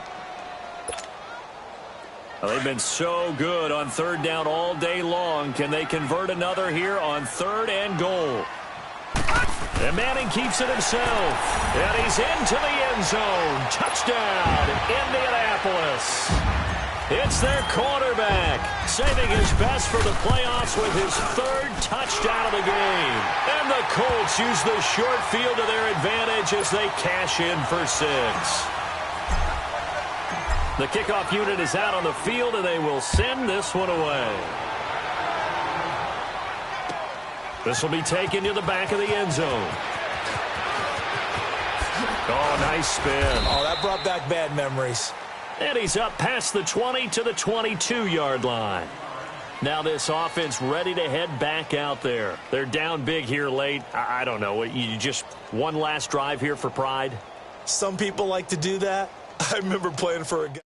Well, they've been so good on 3rd down all day long. Can they convert another here on 3rd and goal? And Manning keeps it himself. And he's into the end zone. Touchdown, Indianapolis. It's their quarterback, saving his best for the playoffs with his 3rd touchdown of the game. And the Colts use the short field to their advantage as they cash in for 6. The kickoff unit is out on the field, and they will send this one away. This will be taken to the back of the end zone. Oh, nice spin. Oh, that brought back bad memories. And he's up past the 20 to the 22-yard line. Now this offense ready to head back out there. They're down big here late. I don't know. You just one last drive here for pride? Some people like to do that. I remember playing for a guy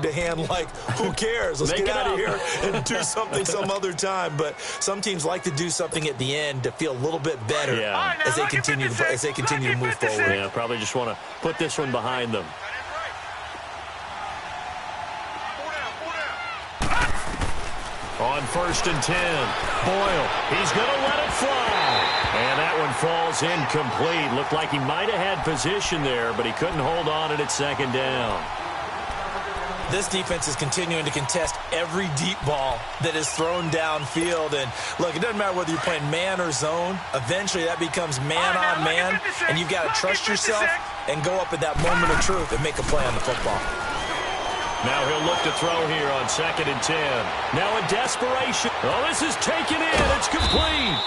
to hand like, who cares? Let's get out of here and do something some other time. But some teams like to do something at the end to feel a little bit better as they continue to move forward. Yeah, probably just want to put this one behind them. On 1st and 10, Boyle, he's going to let it fly. And that one falls incomplete. Looked like he might have had position there, but he couldn't hold on it at 2nd down. This defense is continuing to contest every deep ball that is thrown downfield. And, look, it doesn't matter whether you're playing man or zone. Eventually, that becomes man on man, and you've got to trust yourself and go up at that moment of truth and make a play on the football. Now he'll look to throw here on 2nd and 10. Now in desperation. Oh, this is taken in. It's complete.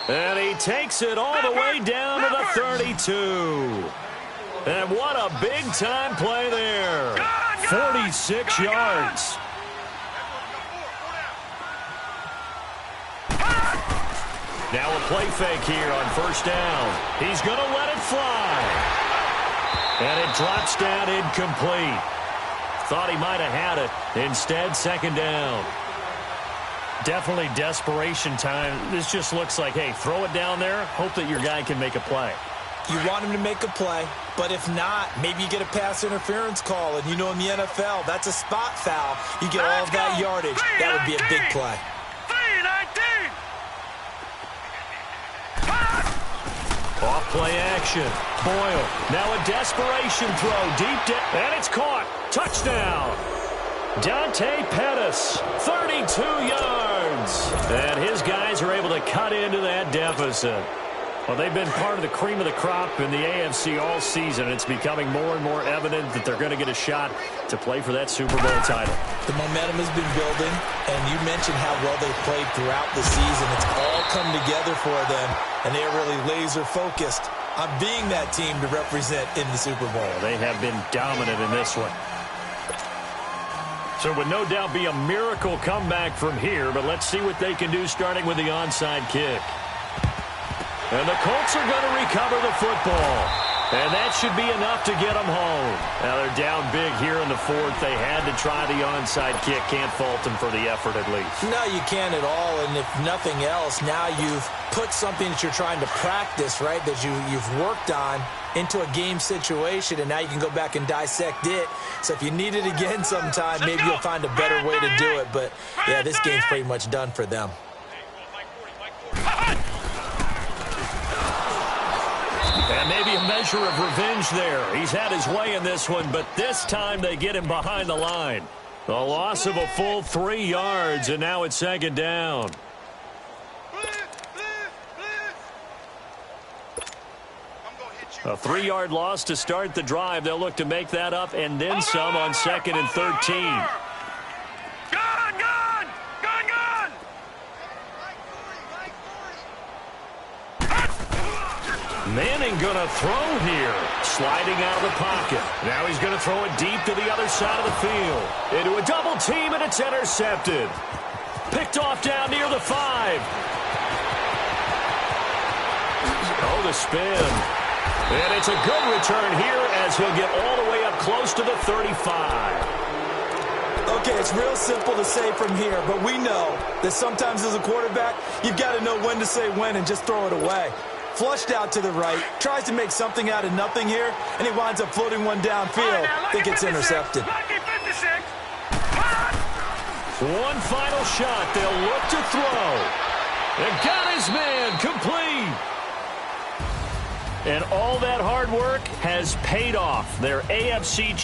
And he takes it all the way down to the 32. And what a big-time play there. 46 yards. Now a play fake here on 1st down. He's going to let it fly. And it drops down incomplete. Thought he might have had it. Instead, 2nd down. Definitely desperation time. This just looks like, hey, throw it down there. Hope that your guy can make a play. You want him to make a play, but if not, maybe you get a pass interference call. And you know in the NFL, that's a spot foul. You get all of that yardage. That would be a big play. 3-19. Off play action. Boyle. Now a desperation throw. Deep down. And it's caught. Touchdown. Dante Pettis. 32 yards. And his guys are able to cut into that deficit. Well, they've been part of the cream of the crop in the AFC all season. It's becoming more and more evident that they're going to get a shot to play for that Super Bowl title. The momentum has been building, and you mentioned how well they've played throughout the season. It's all come together for them, and they're really laser-focused on being that team to represent in the Super Bowl. They have been dominant in this one. So it would no doubt be a miracle comeback from here, but let's see what they can do starting with the onside kick. And the Colts are going to recover the football. And that should be enough to get them home. Now they're down big here in the 4th. They had to try the onside kick. Can't fault them for the effort at least. No, you can't at all. And if nothing else, now you've put something that you're trying to practice, right, that you've worked on into a game situation, and now you can go back and dissect it. So if you need it again sometime, maybe you'll find a better way to do it. But, yeah, this game's pretty much done for them. And maybe a measure of revenge there. He's had his way in this one, but this time they get him behind the line. A loss of a full 3 yards, and now it's 2nd down. A 3-yard loss to start the drive. They'll look to make that up and then some on 2nd and 13. Manning going to throw here. Sliding out of the pocket. Now he's going to throw it deep to the other side of the field. Into a double team, and it's intercepted. Picked off down near the 5. Oh, the spin. And it's a good return here as he'll get all the way up close to the 35. Okay, it's real simple to say from here, but we know that sometimes as a quarterback, you've got to know when to say when and just throw it away. Flushed out to the right, tries to make something out of nothing here, and he winds up floating one downfield that gets intercepted. Lucky 56. One final shot. They'll look to throw. And got his man complete. And all that hard work has paid off. Their AFC